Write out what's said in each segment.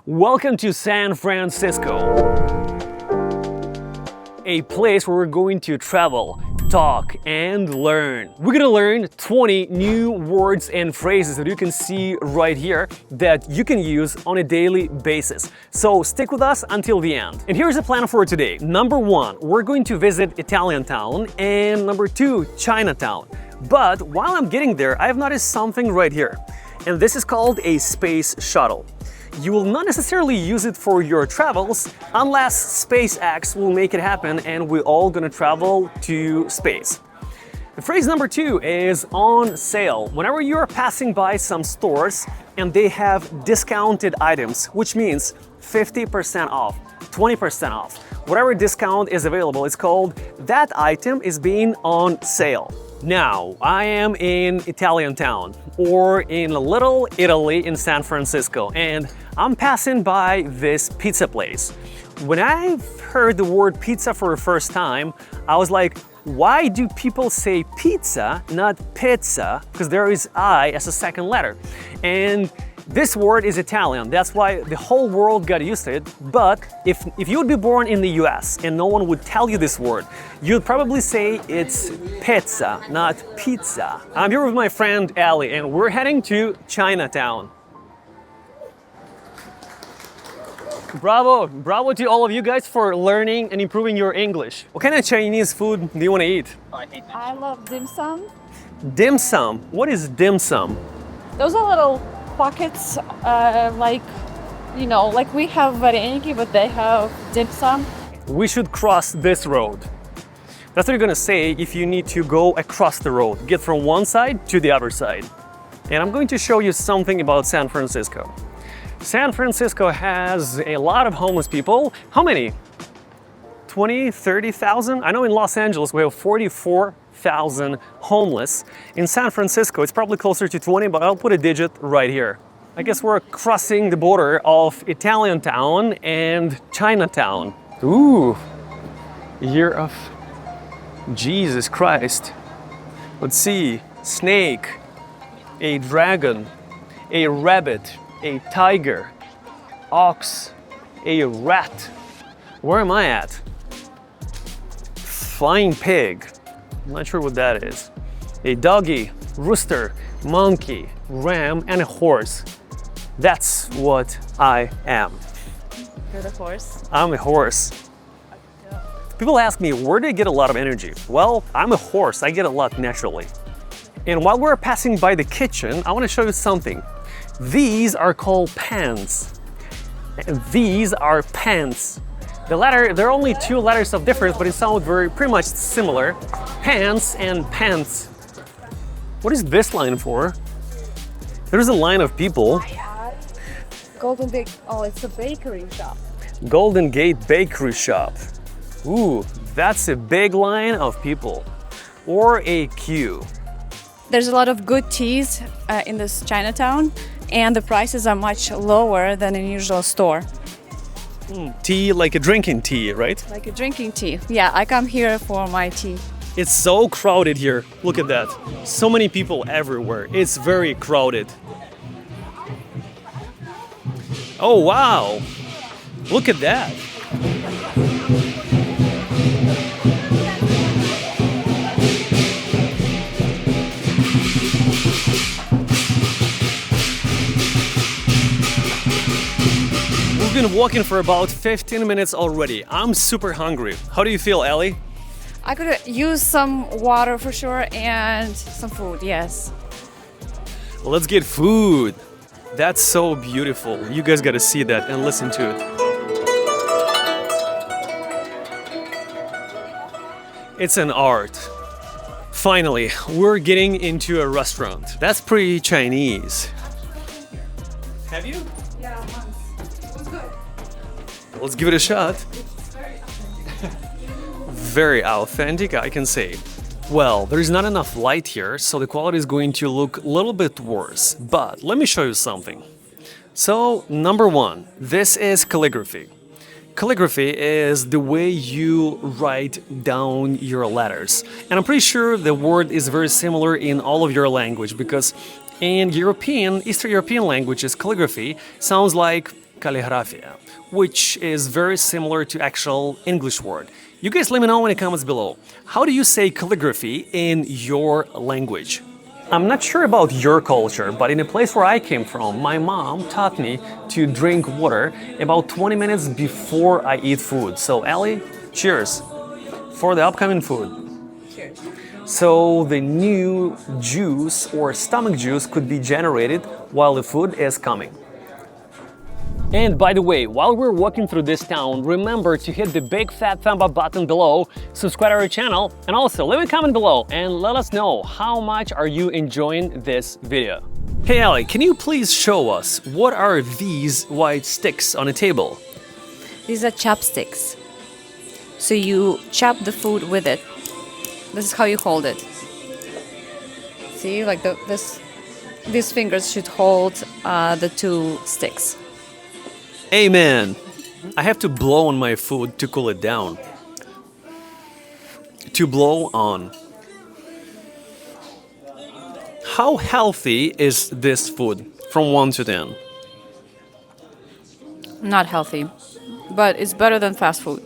Welcome to San Francisco, a place where we're going to travel, talk, and learn. We're gonna learn 20 new words and phrases that you can see right here that you can use on a daily basis. So stick with us until the end. And here's the plan for today. Number 1, we're going to visit Italiantown, and number 2, Chinatown. But while I'm getting there, I've noticed something right here, and this is called a space shuttle. You will not necessarily use it for your travels unless SpaceX will make it happen and we're all gonna travel to space. The phrase number 2 is on sale. Whenever you're passing by some stores and they have discounted items, which means 50% off, 20% off, whatever discount is available, it's called that item is being on sale. Now, I am in Italiantown, or in Little Italy in San Francisco, and I'm passing by this pizza place. When I heard the word pizza for the first time, I was like, why do people say pizza, not pizza? Because there is I as a second letter. And this word is Italian, that's why the whole world got used to it. But if you would be born in the US and no one would tell you this word, you'd probably say it's pizza, not pizza. I'm here with my friend Ali and we're heading to Chinatown. Bravo to all of you guys for learning and improving your English. What kind of Chinese food do you want to eat? I love dim sum. Dim sum. What is dim sum? Those are little pockets, like we have vareniki, but they have dim sum. We should cross this road. That's what you're gonna say if you need to go across the road, get from one side to the other side. And I'm going to show you something about San Francisco. San Francisco has a lot of homeless people. How many? 20, 30,000? I know in Los Angeles we have 44,000 homeless. In San Francisco it's probably closer to 20, but I'll put a digit right here. I guess we're crossing the border of Italiantown and Chinatown. Ooh, year of Jesus Christ. Let's see, snake, a dragon, a rabbit, a tiger, ox, a rat. Where am I at? Flying pig. I'm not sure what that is. A doggy, rooster, monkey, ram, and a horse. That's what I am. You're the horse. I'm a horse. People ask me, where do I get a lot of energy? Well, I'm a horse. I get a lot naturally. And while we're passing by the kitchen, I want to show you something. These are called pans. And these are pants. There are only 2 letters of difference, but it sounds pretty much similar. Pants and pants. What is this line for? There's a line of people. Golden Gate. Oh, it's a bakery shop. Golden Gate Bakery Shop. Ooh, that's a big line of people. Or a queue. There's a lot of good teas in this Chinatown, and the prices are much lower than in a usual store. Tea, like a drinking tea, right? Like a drinking tea. Yeah, I come here for my tea. It's so crowded here. Look at that. So many people everywhere. It's very crowded. Oh, wow. Look at that. We've been walking for about 15 minutes already. I'm super hungry. How do you feel, Ellie? I could use some water for sure and some food, yes. Let's get food. That's so beautiful. You guys gotta see that and listen to it. It's an art. Finally, we're getting into a restaurant. That's pretty Chinese. Have you? Yeah, once. It was good. Let's give it a shot. Very authentic, I can say. Well, there's not enough light here, so the quality is going to look a little bit worse. But let me show you something. So, number 1, this is calligraphy. Calligraphy is the way you write down your letters. And I'm pretty sure the word is very similar in all of your language, because in Eastern European languages, calligraphy sounds like calligrafia, which is very similar to actual English word. You guys let me know in the comments below. How do you say calligraphy in your language? I'm not sure about your culture, but in the place where I came from, my mom taught me to drink water about 20 minutes before I eat food. So Ellie, cheers for the upcoming food. Cheers. So the new juice or stomach juice could be generated while the food is coming. And by the way, while we're walking through this town, remember to hit the big fat thumb up button below, subscribe to our channel, and also leave a comment below and let us know how much are you enjoying this video. Hey Ali, can you please show us what are these white sticks on a table? These are chopsticks. So you chop the food with it. This is how you hold it. See, like these fingers should hold the two sticks. Amen. I have to blow on my food to cool it down. To blow on. How healthy is this food from 1 to 10? Not healthy, but it's better than fast food.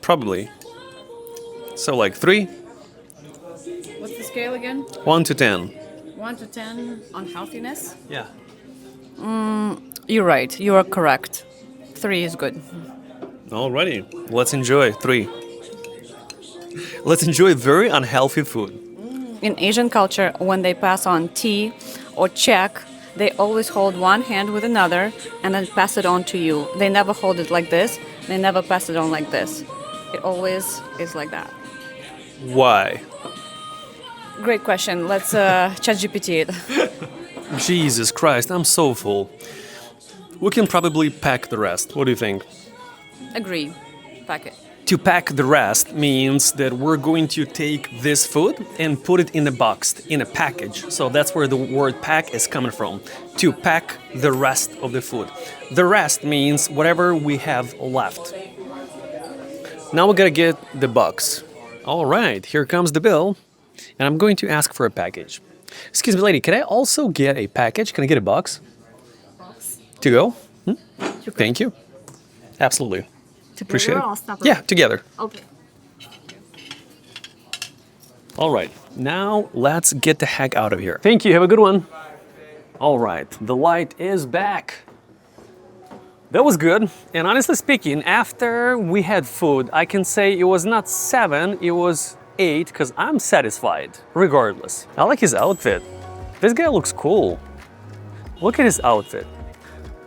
Probably. So like 3? What's the scale again? 1 to 10. 1 to 10 on healthiness? Yeah. You're right. You are correct. 3 is good. Alrighty. Let's enjoy 3. Let's enjoy very unhealthy food. In Asian culture, when they pass on tea or check, they always hold one hand with another and then pass it on to you. They never hold it like this. They never pass it on like this. It always is like that. Why? Great question. Let's ChatGPT it. Jesus Christ, I'm so full. We can probably pack the rest. What do you think? Agree. Pack it. To pack the rest means that we're going to take this food and put it in a box, in a package. So that's where the word pack is coming from. To pack the rest of the food. The rest means whatever we have left. Now we gotta get the box. All right, here comes the bill. And I'm going to ask for a package. Excuse me, lady, can I also get a package? Can I get a box? To go? Thank you. Absolutely. Appreciate it. Yeah, together. Okay. All right, now let's get the heck out of here. Thank you, have a good one. All right, the light is back. That was good. And honestly speaking, after we had food, I can say it was not 7, it was 8, because I'm satisfied, regardless. I like his outfit. This guy looks cool. Look at his outfit.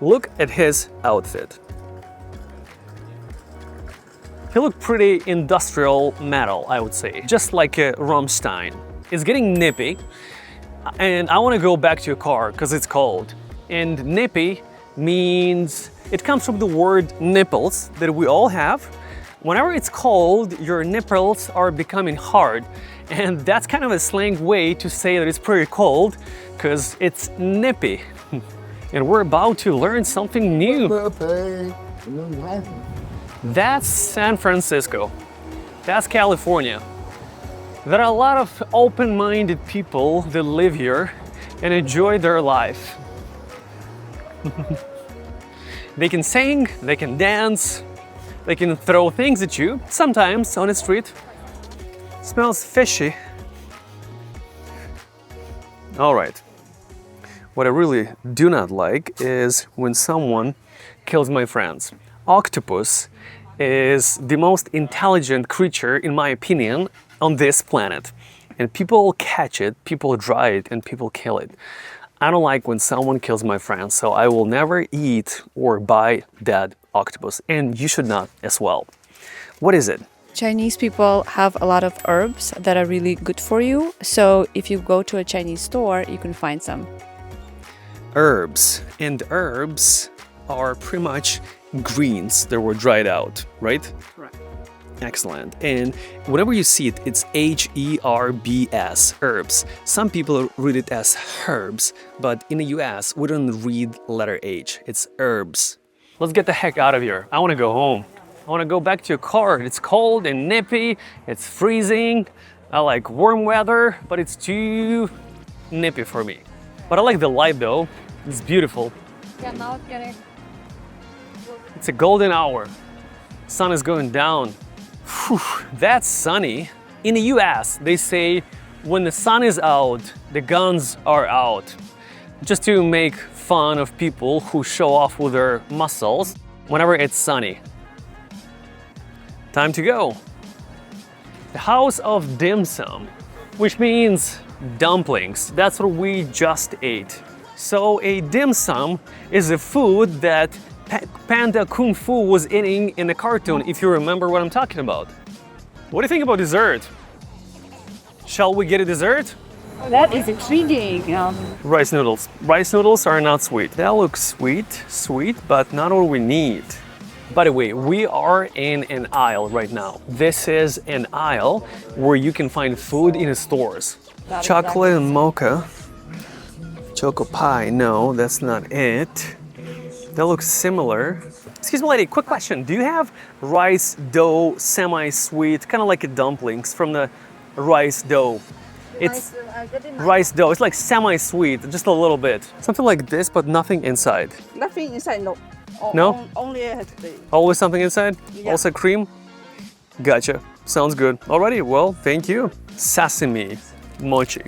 Look at his outfit. He looked pretty industrial metal, I would say, just like a Rammstein. It's getting nippy, and I want to go back to a car because it's cold. And nippy means, it comes from the word nipples that we all have. Whenever it's cold, your nipples are becoming hard, and that's kind of a slang way to say that it's pretty cold because it's nippy. And we're about to learn something new. That's San Francisco. That's California. There are a lot of open-minded people that live here and enjoy their life. They can sing, they can dance, they can throw things at you, sometimes on the street. Smells fishy. All right. What I really do not like is when someone kills my friends. Octopus is the most intelligent creature, in my opinion, on this planet. And people catch it, people dry it, and people kill it. I don't like when someone kills my friends, so I will never eat or buy dead octopus, and you should not as well. What is it? Chinese people have a lot of herbs that are really good for you. So if you go to a Chinese store, you can find some. Herbs. And herbs are pretty much greens that were dried out, right? Correct. Excellent. And whenever you see it, it's H-E-R-B-S, herbs. Some people read it as herbs, but in the US, we don't read letter H. It's herbs. Let's get the heck out of here. I want to go home. I want to go back to a car. It's cold and nippy. It's freezing. I like warm weather, but it's too nippy for me. But I like the light though. It's beautiful. Yeah, now it's getting It's a golden hour. Sun is going down. Whew, that's sunny. In the US, they say when the sun is out, the guns are out. Just to make fun of people who show off with their muscles whenever it's sunny. Time to go. The house of dim sum, which means dumplings. That's what we just ate. So a dim sum is a food that Panda Kung Fu was eating in the cartoon, if you remember what I'm talking about. What do you think about dessert? Shall we get a dessert? That is intriguing. Rice noodles. Rice noodles are not sweet. That looks sweet, but not what we need. By the way, we are in an aisle right now. This is an aisle where you can find food in the stores. Chocolate and mocha. Choco pie, no, that's not it. That looks similar. Excuse me, lady, quick question. Do you have rice dough, semi-sweet, kind of like a dumplings from the rice dough? It's rice dough. It's like semi-sweet, just a little bit. Something like this, but nothing inside. Nothing inside, no. No? Only has the... Always something inside? Yeah. Also cream? Gotcha. Sounds good. Alrighty, well, thank you. Sesame mochi.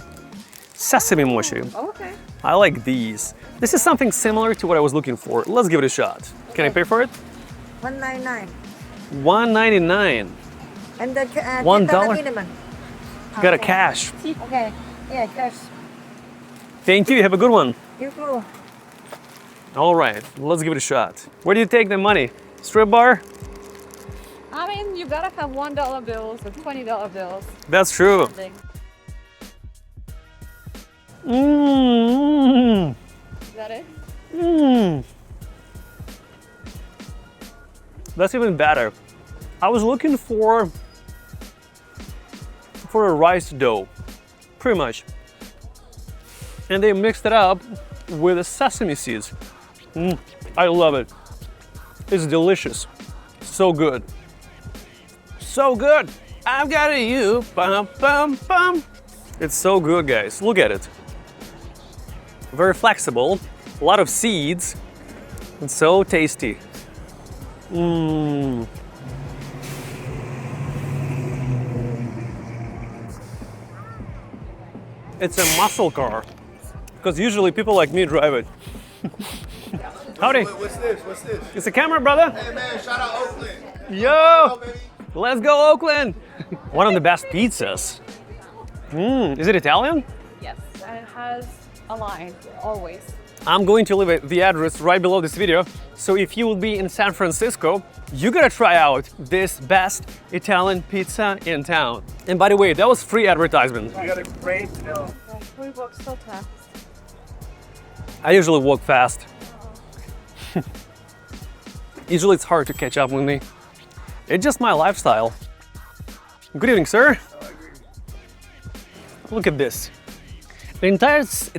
Sesame mochi. Okay. I like these. This is something similar to what I was looking for. Let's give it a shot. Can I pay for it? $1.99. $1.99. And the $1? Got a cash. Okay. Yeah, cash. Thank you. Have a good one. You go. All right, let's give it a shot. Where do you take the money? Strip bar? I mean, you gotta have $1 bills or $20 bills. That's true. Mmm. Is that it? Mmm. That's even better. I was looking for a rice dough, pretty much. And they mixed it up with the sesame seeds. I love it. It's delicious. So good. So good. I've got you. Bum, bum, bum. It's so good, guys. Look at it. Very flexible. A lot of seeds. It's so tasty. Mmm. It's a muscle car. Because usually people like me drive it. Howdy. What's this? What's this? It's a camera, brother. Hey man, shout out Oakland. Yo! Baby. Let's go, Oakland! One of the best pizzas. Is it Italian? Yes, and it has a line, always. I'm going to leave the address right below this video. So if you will be in San Francisco, you gotta try out this best Italian pizza in town. And by the way, that was free advertisement. You got a great film. We walk so fast. I usually walk fast. Usually it's hard to catch up with me. It's just my lifestyle. Good evening, sir. Look at this. The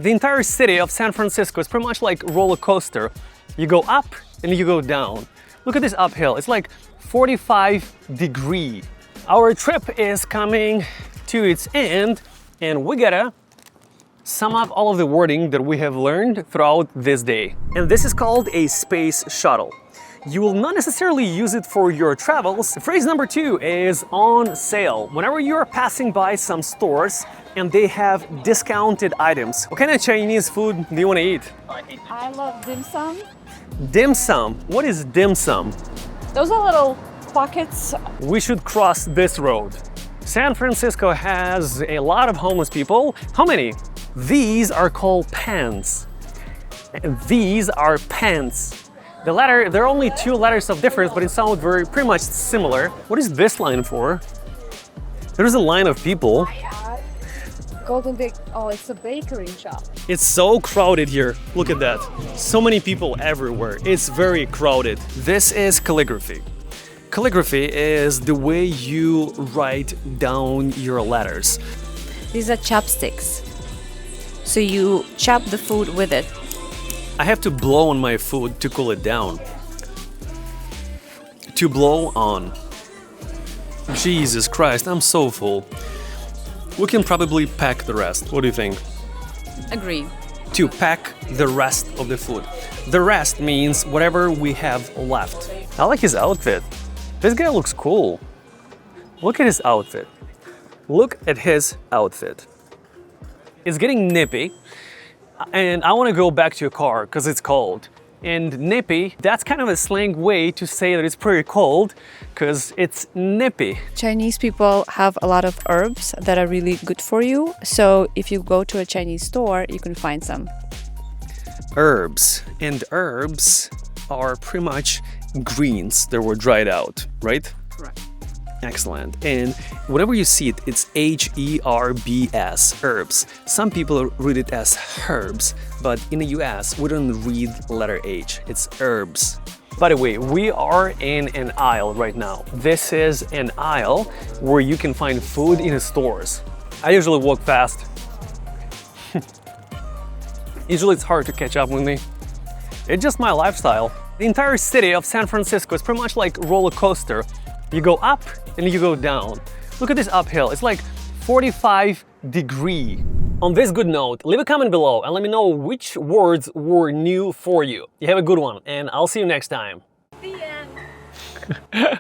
entire city of San Francisco is pretty much like a roller coaster. You go up and you go down. Look at this uphill. It's like 45 degrees. Our trip is coming to its end and we gotta sum up all of the wording that we have learned throughout this day. And this is called a space shuttle. You will not necessarily use it for your travels. Phrase number 2 is on sale. Whenever you're passing by some stores and they have discounted items. What kind of Chinese food do you want to eat? I love dim sum. Dim sum. What is dim sum? Those are little pockets. We should cross this road. San Francisco has a lot of homeless people. How many? These are called pants. And these are pants. The letter, there are only 2 letters of difference, but it sounds pretty much similar. What is this line for? There's a line of people. Golden Bake. Oh, it's a bakery shop. It's so crowded here. Look at that. So many people everywhere. It's very crowded. This is calligraphy. Calligraphy is the way you write down your letters. These are chopsticks. So you chop the food with it. I have to blow on my food to cool it down. To blow on. Jesus Christ, I'm so full. We can probably pack the rest. What do you think? Agree. To pack the rest of the food. The rest means whatever we have left. I like his outfit. This guy looks cool. Look at his outfit. Look at his outfit. It's getting nippy, and I want to go back to your car because it's cold. And nippy, that's kind of a slang way to say that it's pretty cold because it's nippy. Chinese people have a lot of herbs that are really good for you. So if you go to a Chinese store, you can find some. Herbs. And herbs are pretty much greens that were dried out, right? Correct. Excellent. And whenever you see it, it's H-E-R-B-S, herbs. Some people read it as herbs, but in the US, we don't read letter H. It's herbs. By the way, we are in an aisle right now. This is an aisle where you can find food in the stores. I usually walk fast. Usually it's hard to catch up with me. It's just my lifestyle. The entire city of San Francisco is pretty much like a roller coaster. You go up and you go down. Look at this uphill. It's like 45 degrees. On this good note, leave a comment below and let me know which words were new for you. You have a good one, and I'll see you next time. The end.